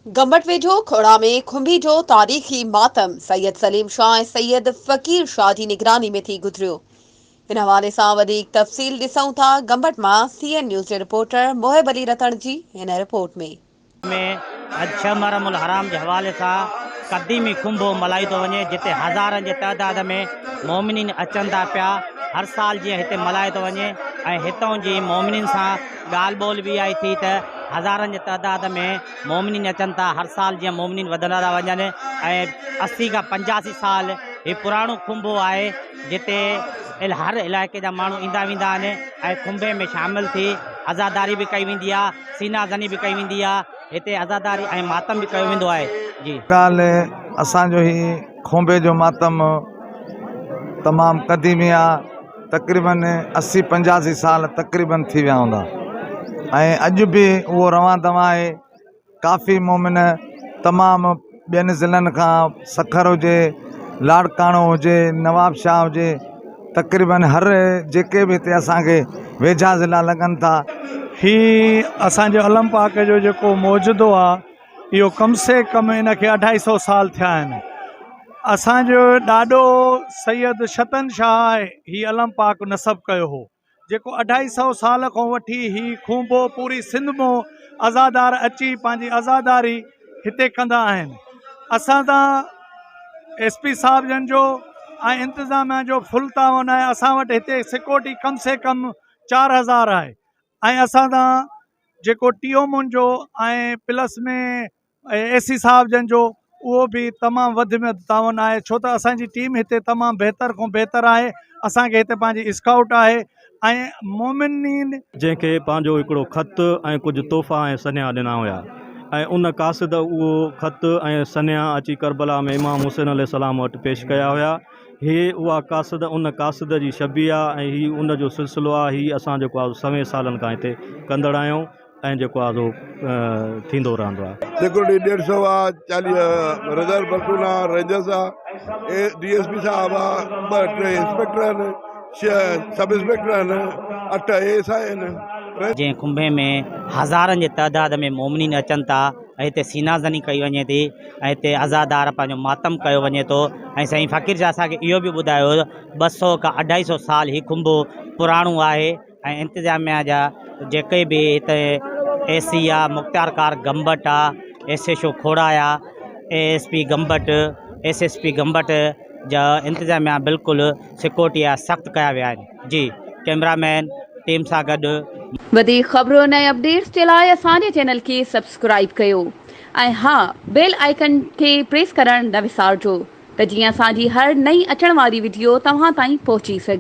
गंबट वेझो खोड़ा में खुंभी जो तारीख़ी मातम सैयद सलीम शाह ऐं सैयद फ़कीर शाह जी निगरानी में थी गुज़रियो। इन हवाले सां वधीक तफ़सील ॾिसूं था गंबट मां CN न्यूज़ जे रिपोर्टर मोहिब अली रतन जी हिन रिपोर्ट में। अॼु 6 मुहर्रम हराम जे हवाले सां क़दीमी खुंभो मल्हायो थो वञे, जिते हज़ारनि जे तइदाद में मोमिनीन अचनि था पिया। हर साल जीअं हिते मल्हायो थो वञे ऐं हितां जी मोमिनीन सां ॻाल्हि ॿोल बि आई थी त हज़ारनि जे तइदाद में मोमिनीन अचनि था। हर साल जीअं मोमिनीन वधंदा था वञनि ऐं 80 खां 85 साल हीउ पुराणो खुंभो आहे, जिते हर इलाइक़े जा माण्हू ईंदा वेंदा आहिनि ऐं खुंभे में शामिल थी अज़ादारी भी कई वेंदी आहे, सीना ज़नी भी कई वेंदी आहे। हिते अज़ादारी ऐं मातम भी कयो वेंदो आहे। जी ॻाल्हि असांजो ही खुंभे जो मातम तमामु क़दीमी आहे। तक़रीबन 80-85 साल तक़रीबन थी विया हूंदा ऐं अॼु बि उहो रवां दवां आहे। काफ़ी मोमिन तमामु ॿियनि ज़िलनि खां सखर हुजे, लाड़काणो हुजे, नवाब शाह हुजे, तक़रीबन हर जेके बि हिते असांखे वेझा ज़िला लॻनि था। ही असांजे अलम पाक जो जेको मौजूदो आहे इहो कम से कम इनखे 250 साल थिया आहिनि। असांजो ॾाढो सैयद शतन शाह ही अलम पाक नसब कयो हो, जेको 250 साल खां वठी ही खुंभो पूरी सिंध मां आज़ादार अची पंहिंजी आज़ादारी हिते कंदा आहिनि। असां सां SP साहब जन जो ऐं इंतिज़ामिया जो फुल तावन आहे। असां वटि हिते सिक्योरिटी कम से कम 4000 आहे ऐं असां सां जेको TO जो ऐं प्लस में AC साहब जन जो उहो भी तमामु वधि में तावन आहे, छो त असांजी टीम हिते तमामु बहितर खां बहितर आहे। असांखे हिते पंहिंजी स्काउट आहे ऐं मोमिनीन जंहिंखे पंहिंजो हिकिड़ो ख़त ऐं कुझु तोहफ़ा ऐं सन्या ॾिना हुया ऐं उन क़ासिद उहो ख़त ऐं सन्या अची करबला में इमाम हुसैन अलैहिस्सलाम वटि पेश कया हुया। हीअ उहा क़ासिद उन क़ासिद जी शबी आहे ऐं हीअ उन जो सिलसिलो आहे। हीअ असां जेको आहे सवें सालनि खां हिते कंदड़ आहियूं ऐं जेको आहे सो थींदो रहंदो आहे। सिक्योरिटी 150 आहे, 40 रिजर्व प्लटून आहे, रेंजर्स आहे, DSP साहब आहे, 2 इंस्पेक्टर आहिनि, 6 सब इंस्पेक्टर आहिनि, 8 AS आहिनि। जंहिं खुंभे में हज़ारनि जे तइदाद में मोमिनीन अचनि था ऐं हिते सीना ज़नी कई वञे थी ऐं हिते आज़ादार पंहिंजो मातम कयो वञे थो। ऐं साईं फ़कीर शाह असांखे इहो बि ॿुधायो 200 खां 250 साल ही खुंभो पुराणो आहे ऐं इंतिज़ामिया जा जेके बि हिते AC आहे, मुख़्तियारकार गंबट आहे, SHO खोड़ा आहे, ASP गंबट, SSP गंबट जा इंतिज़ामिया बिल्कुलु सिक्योरिटी आहे सख़्तु कया विया आहिनि। जी कैमरामैन टीम सां गॾु वधीक ख़बरुनि ऐं अपडेट्स जे लाइ असांजे चैनल खे सब्सक्राइब कयो ऐं हा बेल आइकन खे प्रेस करणु न विसारिजो त जीअं असांजी हर नई अचण वारी वीडियो तव्हां ताईं पहुची सघे।